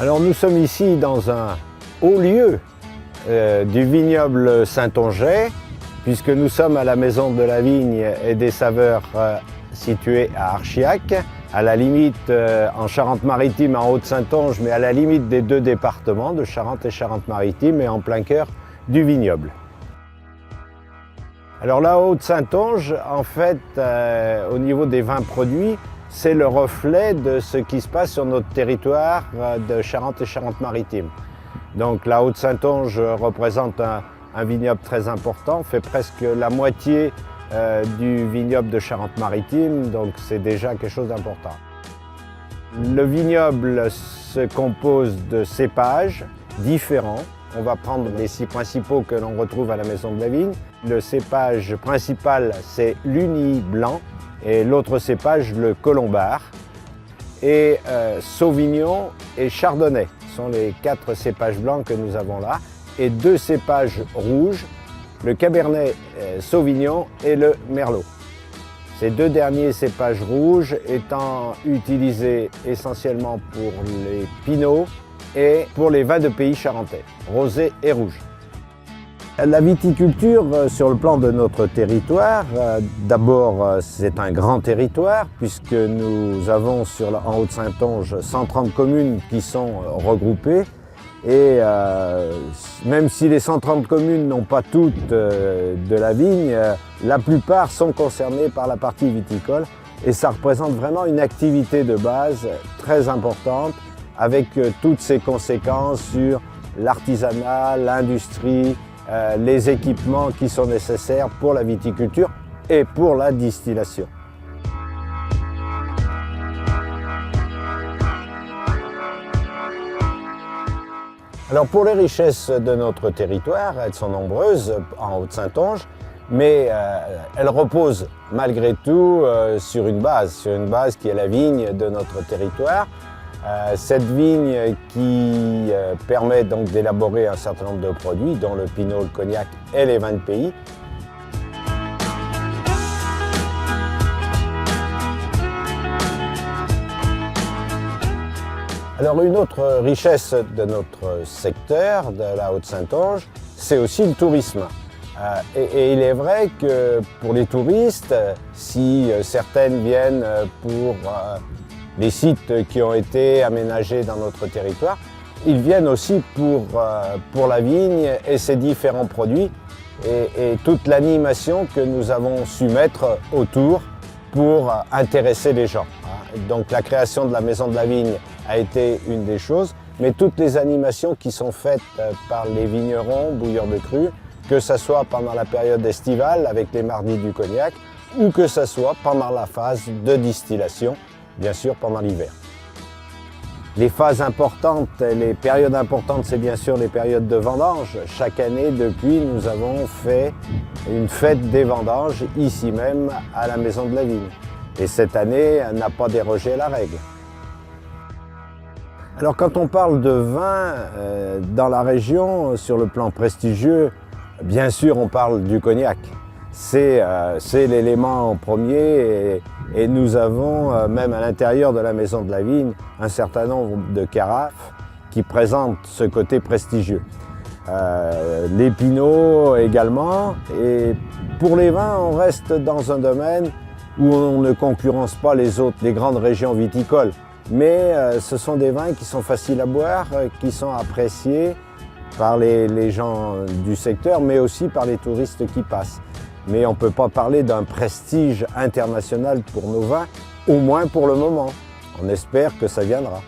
Alors nous sommes ici dans un haut lieu du vignoble Saintongeais, puisque nous sommes à la Maison de la Vigne et des Saveurs située à Archiac, à la limite en Charente-Maritime, en Haute-Saintonge, mais à la limite des deux départements de Charente et Charente-Maritime et en plein cœur du vignoble. Alors la Haute-Saintonge, en fait, au niveau des vins produits, c'est le reflet de ce qui se passe sur notre territoire de Charente et Charente-Maritime. Donc la Haute-Saintonge représente un vignoble très important, fait presque la moitié du vignoble de Charente-Maritime, donc c'est déjà quelque chose d'important. Le vignoble se compose de cépages différents. On va prendre les 6 principaux que l'on retrouve à la Maison de la Vigne. Le cépage principal, c'est l'Uni blanc, et l'autre cépage, le Colombard. Et Sauvignon et Chardonnay sont les 4 cépages blancs que nous avons là. Et 2 cépages rouges, le Cabernet Sauvignon et le Merlot. Ces 2 derniers cépages rouges étant utilisés essentiellement pour les pinots et pour les vins de pays charentais, rosé et rouge. La viticulture sur le plan de notre territoire, d'abord c'est un grand territoire puisque nous avons en Haute-Saintonge 130 communes qui sont regroupées et même si les 130 communes n'ont pas toutes de la vigne, la plupart sont concernées par la partie viticole et ça représente vraiment une activité de base très importante avec toutes ses conséquences sur l'artisanat, l'industrie, les équipements qui sont nécessaires pour la viticulture et pour la distillation. Alors pour les richesses de notre territoire, elles sont nombreuses en Haute-Saintonge, mais elles reposent malgré tout sur une base qui est la vigne de notre territoire. Cette vigne qui permet donc d'élaborer un certain nombre de produits, dont le pinot, le cognac et les vins de pays. Alors une autre richesse de notre secteur, de la Haute-Saintonge, c'est aussi le tourisme. Et il est vrai que pour les touristes, si certaines viennent pour les sites qui ont été aménagés dans notre territoire, ils viennent aussi pour la vigne et ses différents produits et toute l'animation que nous avons su mettre autour pour intéresser les gens. Donc la création de la Maison de la Vigne a été une des choses, mais toutes les animations qui sont faites par les vignerons, bouilleurs de cru, que ce soit pendant la période estivale avec les mardis du cognac ou que ce soit pendant la phase de distillation, bien sûr pendant l'hiver. Les phases importantes, les périodes importantes, c'est bien sûr les périodes de vendange. Chaque année, depuis, nous avons fait une fête des vendanges, ici même, à la Maison de la Vigne. Et cette année, elle n'a pas dérogé à la règle. Alors quand on parle de vin dans la région, sur le plan prestigieux, bien sûr on parle du cognac. C'est l'élément premier et nous avons, même à l'intérieur de la Maison de la Vigne, un certain nombre de carafes qui présentent ce côté prestigieux. Les pinots également. Et pour les vins, on reste dans un domaine où on ne concurrence pas les grandes régions viticoles. Mais ce sont des vins qui sont faciles à boire, qui sont appréciés par les gens du secteur, mais aussi par les touristes qui passent. Mais on ne peut pas parler d'un prestige international pour nos vins, au moins pour le moment. On espère que ça viendra.